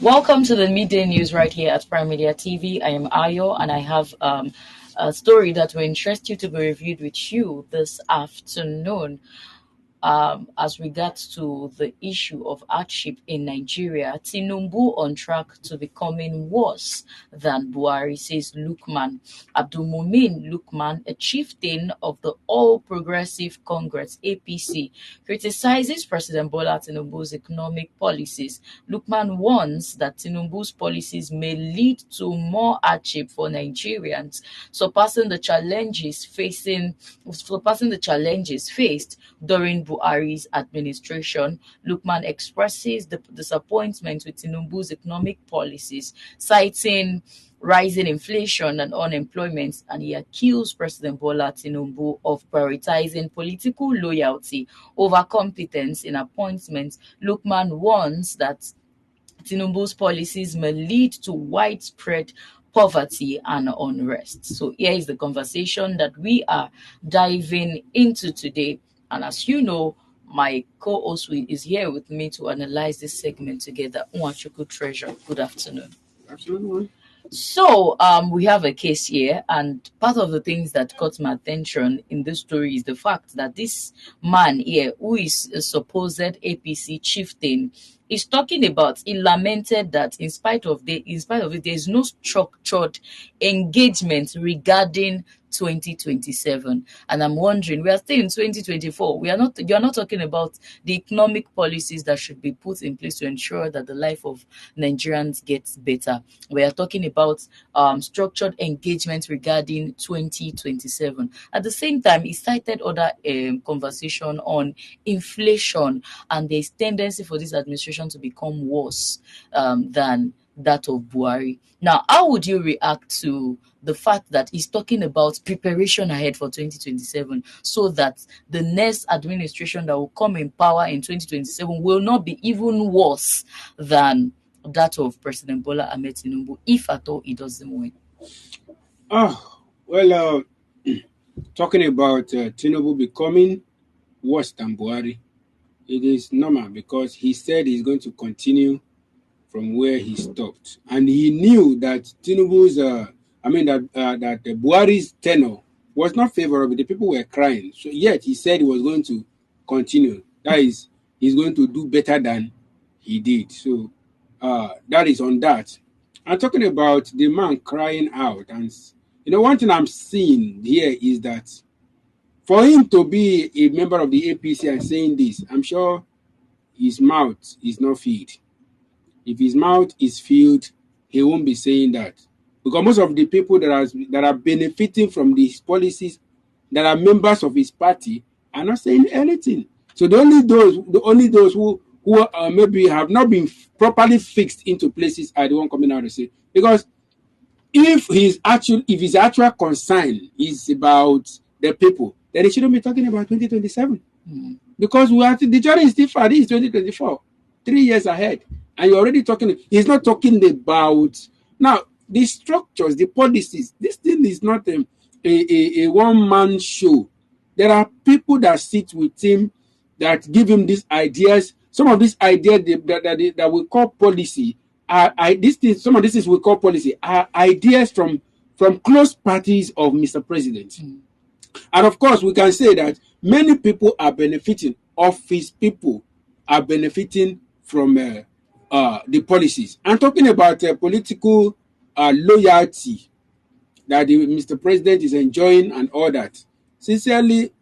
Welcome to the midday news right here at Prime Media TV. I am Ayo, and I have a story that will interest you to be reviewed with you this afternoon. As regards to the issue of hardship in Nigeria, TINUBU on track to becoming worse than Buhari, says Lukman. Abdulmumin Lukman, a chieftain of the All Progressive Congress (APC), criticizes President Bola Tinubu's economic policies. Lukman warns that Tinubu's policies may lead to more hardship for Nigerians, surpassing the challenges faced during Buhari's administration. Lukman expresses the disappointment with Tinubu's economic policies, citing rising inflation and unemployment, and he accused President Bola Tinubu of prioritizing political loyalty over competence in appointments. Lukman warns that Tinubu's policies may lead to widespread poverty and unrest. So here is the conversation that we are diving into today. And as you know, my co-host is here with me to analyze this segment together. Nwachukwu Treasure, good afternoon. Absolutely. So we have a case here, and part of the things that caught my attention in this story is the fact that this man here, who is a supposed APC chieftain, is talking about. He lamented that in spite of it, there is no structured engagement regarding 2027. And I'm wondering, we are still in 2024. You're not talking about the economic policies that should be put in place to ensure that the life of Nigerians gets better. We are talking about structured engagement regarding 2027. At the same time, he cited other conversation on inflation, and there's tendency for this administration to become worse than that of Buhari. Now, how would you react to the fact that he's talking about preparation ahead for 2027 so that the next administration that will come in power in 2027 will not be even worse than that of President Bola Ahmed Tinubu, if at all he doesn't win? Talking about Tinubu becoming worse than Buhari, it is normal because he said he's going to continue from where he stopped, and he knew that Tinubu's, that Buhari's tenure was not favorable. The people were crying, so yet he said he was going to continue. That is, he's going to do better than he did. So that is on that. I'm talking about the man crying out, and one thing I'm seeing here is that for him to be a member of the APC and saying this, I'm sure his mouth is not filled. If his mouth is filled, he won't be saying that. Because most of the people that are benefiting from these policies, that are members of his party, are not saying anything. So the only those who maybe have not been properly fixed into places are the one coming out to say. Because if his actual concern is about the people, then he shouldn't be talking about 2027. Because the journey is still far. This is 2024, 3 years ahead. And you're already talking, he's not talking about, now, the structures, the policies. This thing is not a one-man show. There are people that sit with him that give him these ideas. Some of these ideas that we call policy some of these things we call policy are ideas from close parties of Mr. President. And of course, we can say that many people are benefiting, of his people are benefiting from the policies. I'm talking about political loyalty that Mr. President is enjoying and all that. Sincerely,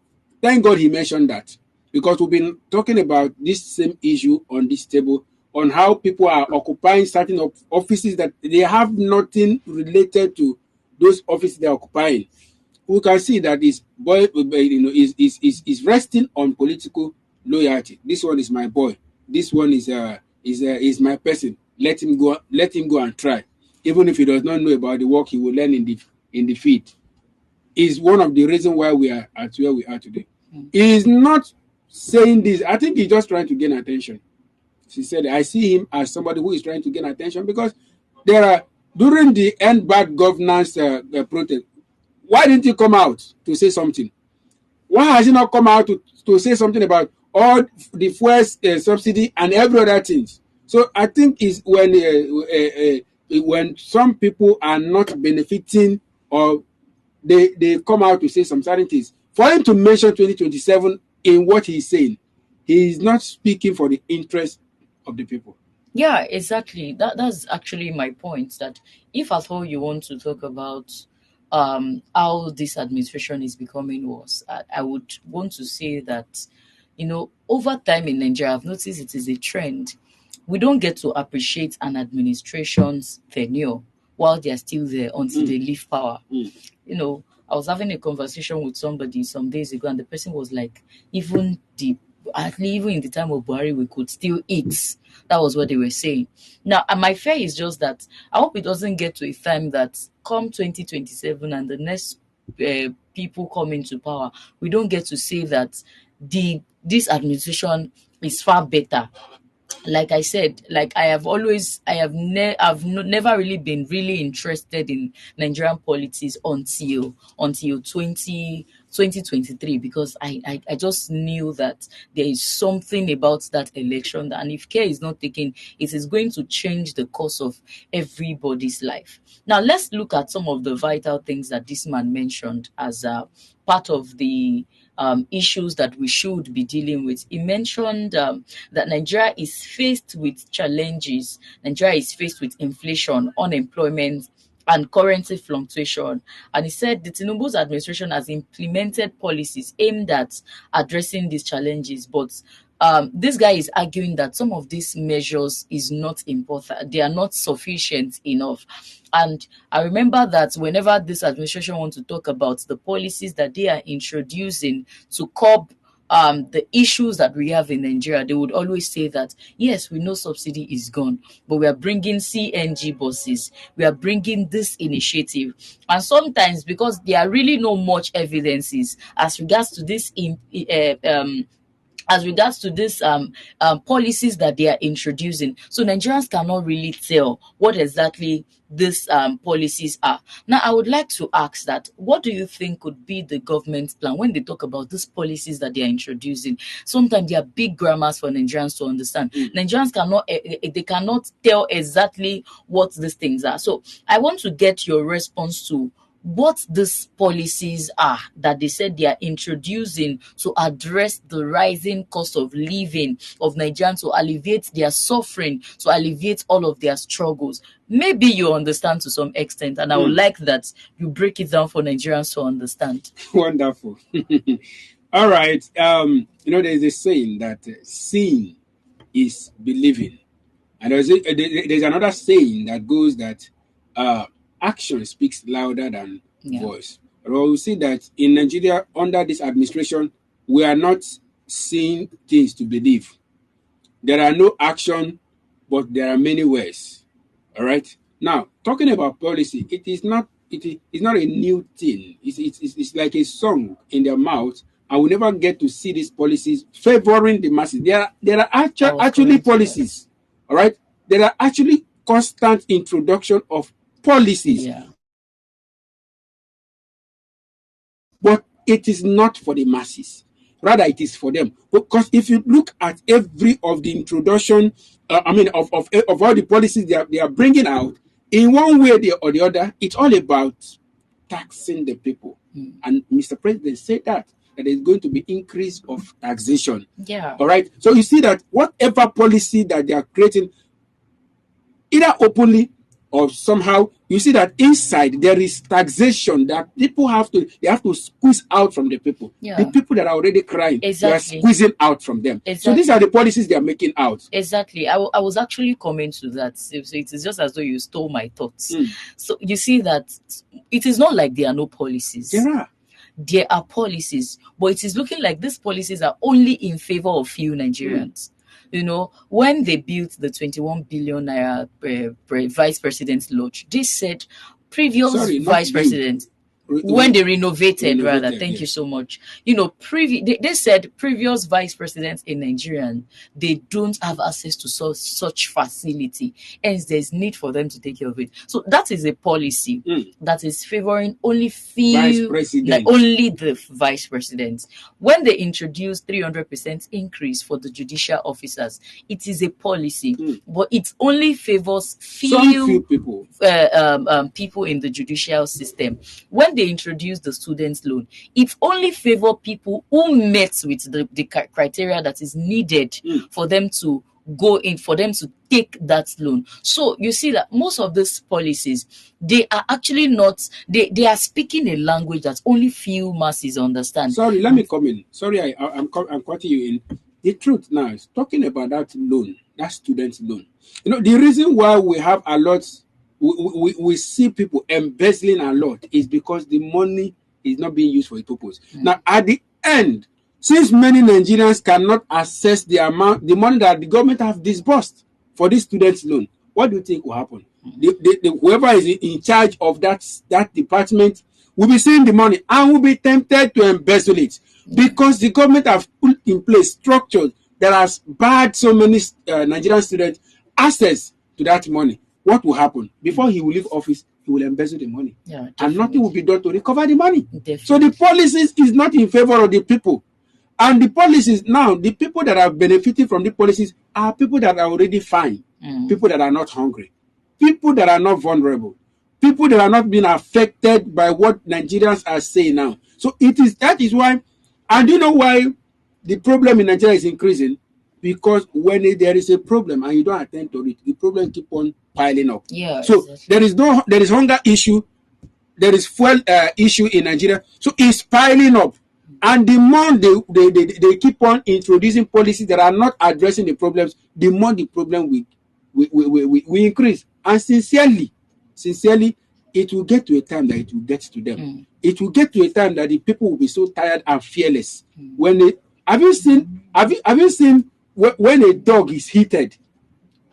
thank God he mentioned that, because we've been talking about this same issue on this table, on how people are occupying certain offices that they have nothing related to those offices they're occupying. We can see that is resting on political loyalty. This one is my boy. This one is my person. Let him go and try. Even if he does not know about the work he will learn in the field. Is one of the reasons why we are at where we are today. He is not saying this. I think he's just trying to gain attention. She said, I see him as somebody who is trying to gain attention, because during the end bad governance protest, why didn't he come out to say something? Why has he not come out to say something about all the fuel subsidy and every other thing? So I think is when some people are not benefiting, or they come out to say some certain things. For him to mention 2027 in what he's saying, he is not speaking for the interest of the people. Yeah, exactly. That's actually my point. That if at all you want to talk about how this administration is becoming worse, I would want to say that, over time in Nigeria, I've noticed it is a trend. We don't get to appreciate an administration's tenure while they are still there until they leave power. Mm. I was having a conversation with somebody some days ago, and the person was like, even the actually, even in the time of Buhari, we could still eat. That was what they were saying. Now, and my fear is just that I hope it doesn't get to a time that come 2027 and the next people come into power, we don't get to say that this administration is far better. Like I said, like I have always, never really been really interested in Nigerian politics until 2023, because I just knew that there is something about that election, and if care is not taken, it is going to change the course of everybody's life. Now let's look at some of the vital things that this man mentioned as part of the issues that we should be dealing with. He mentioned that Nigeria is faced with challenges. Nigeria is faced with inflation, unemployment, and currency fluctuation. And he said the Tinubu's administration has implemented policies aimed at addressing these challenges, but this guy is arguing that some of these measures is not important. They are not sufficient enough. And I remember that whenever this administration wants to talk about the policies that they are introducing to curb the issues that we have in Nigeria, they would always say that, yes, we know subsidy is gone, but we are bringing CNG buses, we are bringing this initiative. And sometimes, because there are really no much evidences as regards to this policies that they are introducing. So Nigerians cannot really tell what exactly these policies are. Now, I would like to ask that, what do you think could be the government's plan when they talk about these policies that they are introducing? Sometimes they are big grammars for Nigerians to understand. Nigerians they cannot tell exactly what these things are. So I want to get your response to what these policies are that they said they are introducing to address the rising cost of living of Nigerians, to alleviate their suffering, to alleviate all of their struggles. Maybe you understand to some extent, and I would like that you break it down for Nigerians to understand. Wonderful. All right. There's a saying that seeing is believing. And there's another saying that goes that action speaks louder than voice. Well, we see that in Nigeria, under this administration, we are not seeing things to believe. There are no action, but there are many words. All right. Now, talking about policy, it is not a new thing. It's like a song in their mouth, and we never get to see these policies favoring the masses. There are actually policies. All right. There are actually constant introduction of policies. Yeah. But it is not for the masses. Rather, it is for them. Because if you look at every of the introduction, of all the policies they are bringing out, in one way or the other, it's all about taxing the people. And Mr. President said that there's going to be increase of taxation. Yeah. All right. So you see that whatever policy that they are creating, either openly or somehow, you see that inside there is taxation that people have to squeeze out from the people. Yeah. The people that are already crying, exactly. They are squeezing out from them. Exactly. So these are the policies they are making out. Exactly. I was actually coming to that. So it is just as though you stole my thoughts. So you see that it is not like there are no policies. There are policies, but it is looking like these policies are only in favor of few Nigerians. When they built the 21 billion naira vice president's lodge, they said previous vice president. when they renovated, rather. Thank yes. you so much. You know, they said previous vice presidents in Nigeria, they don't have access to such facility. Hence, there's need for them to take care of it. So that is a policy that is favoring only Vice few, like president. only the vice presidents. When they introduced 300% increase for the judicial officers, it is a policy, but it only favors Few people. people in the judicial system. When they introduced the student loan, it only favor people who met with the criteria that is needed for them to go in, for them to take that loan. So you see that most of these policies, they are actually not, they are speaking a language that only few masses understand. Sorry, let me come in. Sorry, I'm cutting you in. The truth now is talking about that loan, that student loan. You know, the reason why we have a lot, we see people embezzling a lot is because the money is not being used for a purpose. Now, at the end, since many Nigerians cannot access the money that the government have disbursed for this student loan, what do you think will happen? Whoever is in charge of that department will be seeing the money and will be tempted to embezzle it because the government have put in place structures that has barred so many Nigerian students access to that money. What will happen? Before he will leave office, he will embezzle the money. And nothing will be done to recover the money. So the policies is not in favor of the people. And the policies now, the people that are benefiting from the policies are people that are already fine, people that are not hungry, people that are not vulnerable, people that are not being affected by what Nigerians are saying now. So that is why, and you know why the problem in Nigeria is increasing? Because when there is a problem and you don't attend to it, the problem keep on piling up. So exactly. there is hunger issue, there is fuel issue in Nigeria. So it's piling up. And the more they keep on introducing policies that are not addressing the problems, the more the problem will increase. And sincerely, it will get to a time that it will get to them. It will get to a time that the people will be so tired and fearless. Have you seen when a dog is heated?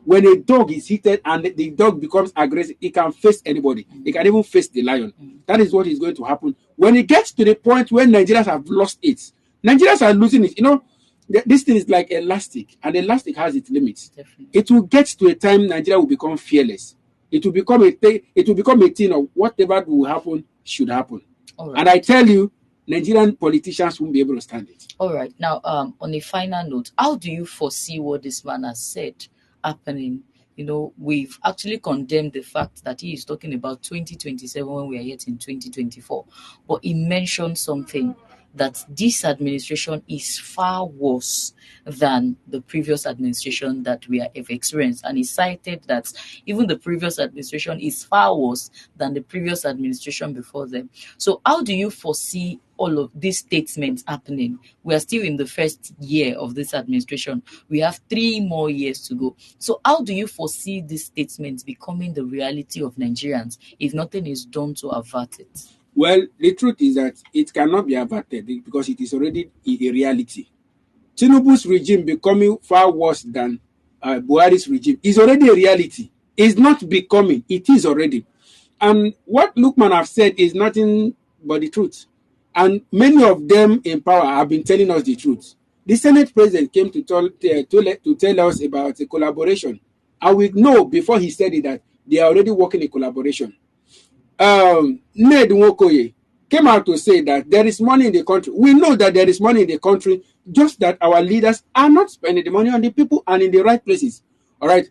When a dog is heated and the dog becomes aggressive, it can face anybody. It can even face the lion. That is what is going to happen. When it gets to the point where Nigerians have lost it, Nigerians are losing it. You know, this thing is like elastic, and elastic has its limits. Definitely. It will get to a time Nigeria will become fearless. It will become a thing of whatever will happen should happen. Right. And I tell you, Nigerian politicians won't be able to stand it. All right. Now, on a final note, how do you foresee what this man has said happening? You know, we've actually condemned the fact that he is talking about 2027 when we are yet in 2024. But he mentioned something that this administration is far worse than the previous administration that we have experienced. And he cited that even the previous administration is far worse than the previous administration before them. So how do you foresee all of these statements happening? We are still in the first year of this administration. We have 3 more years to go. So how do you foresee these statements becoming the reality of Nigerians if nothing is done to avert it? Well, the truth is that it cannot be averted because it is already a reality. Tinubu's regime becoming far worse than Buhari's regime is already a reality. It's not becoming, it is already. And what Lukman have said is nothing but the truth. And many of them in power have been telling us the truth. The Senate president came to tell us about a collaboration. And we know before he said it that they are already working a collaboration. Ned Nwokoye came out to say that there is money in the country. We know that there is money in the country, just that our leaders are not spending the money on the people and in the right places. All right.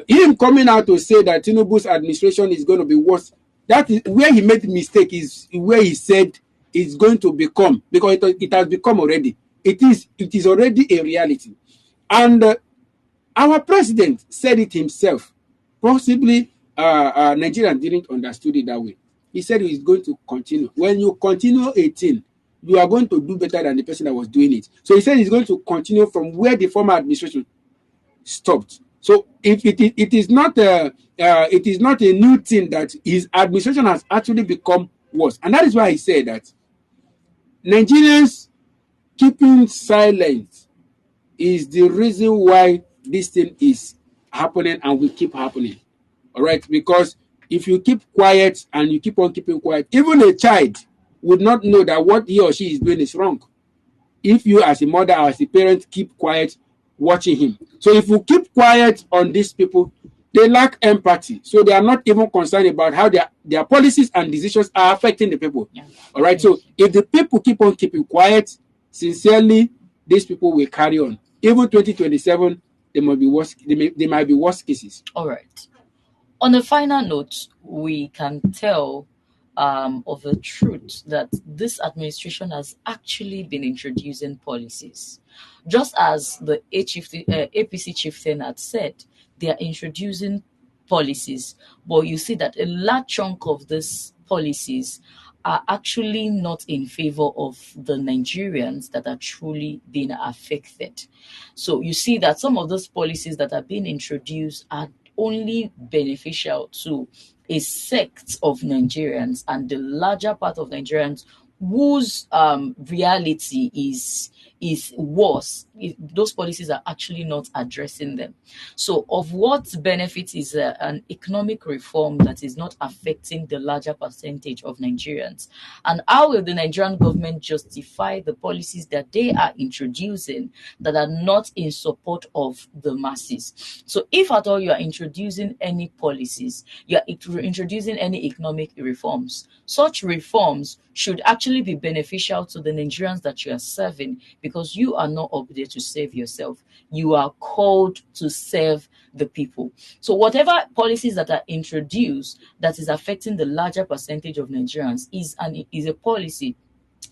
Him coming out to say that Tinubu's administration is going to be worse. That is where he made the mistake, is where he said it's going to become, because it has become already. It is already a reality. And our president said it himself. Possibly Nigerians didn't understand it that way. He said he's going to continue. When you continue a thing, you are going to do better than the person that was doing it. So he said he's going to continue from where the former administration stopped. So if it is not a new thing that his administration has actually become worse. And that is why he said that Nigerians keeping silent is the reason why this thing is happening and will keep happening. All right, because if you keep quiet and you keep on keeping quiet, even a child would not know that what he or she is doing is wrong. If you as a mother or as a parent keep quiet watching him. So if you keep quiet on these people, they lack empathy. So they are not even concerned about how their policies and decisions are affecting the people. Yeah. All right. So if the people keep on keeping quiet, sincerely, these people will carry on. Even 2027, they might be worse. They might be worse cases. All right. On a final note, we can tell of the truth that this administration has actually been introducing policies. Just as the APC chieftain had said, they are introducing policies, but you see that a large chunk of these policies are actually not in favor of the Nigerians that are truly being affected. So you see that some of those policies that are being introduced are only beneficial to a sect of Nigerians, and the larger part of Nigerians whose reality is worse. Those policies are actually not addressing them. So, of what benefit is an economic reform that is not affecting the larger percentage of Nigerians? And how will the Nigerian government justify the policies that they are introducing that are not in support of the masses? So, if at all you are introducing any policies, you are introducing any economic reforms, such reforms should actually be beneficial to the Nigerians that you are serving, because you are not up there to save yourself. You are called to serve the people. So whatever policies that are introduced that is affecting the larger percentage of Nigerians is a policy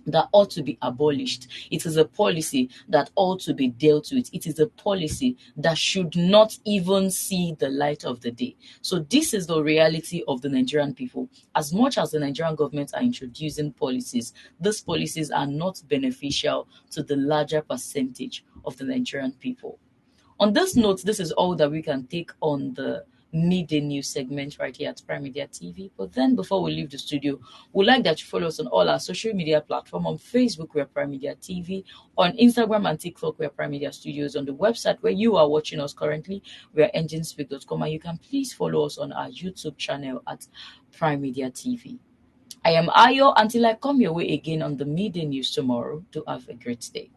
that ought to be abolished. It is a policy that ought to be dealt with. It is a policy that should not even see the light of the day. So this is the reality of the Nigerian people. As much as the Nigerian government are introducing policies, these policies are not beneficial to the larger percentage of the Nigerian people. On this note, this is all that we can take on the midday news segment right here at Prime Media TV. But then before we leave the studio, we'd like that you follow us on all our social media platforms. On Facebook, we're Prime Media TV. On Instagram and TikTok, we're Prime Media Studios. On the website where you are watching us currently, we're enginespeak.com. And you can please follow us on our YouTube channel at Prime Media TV. I am Ayo. Until I come your way again on the midday news tomorrow, do have a great day.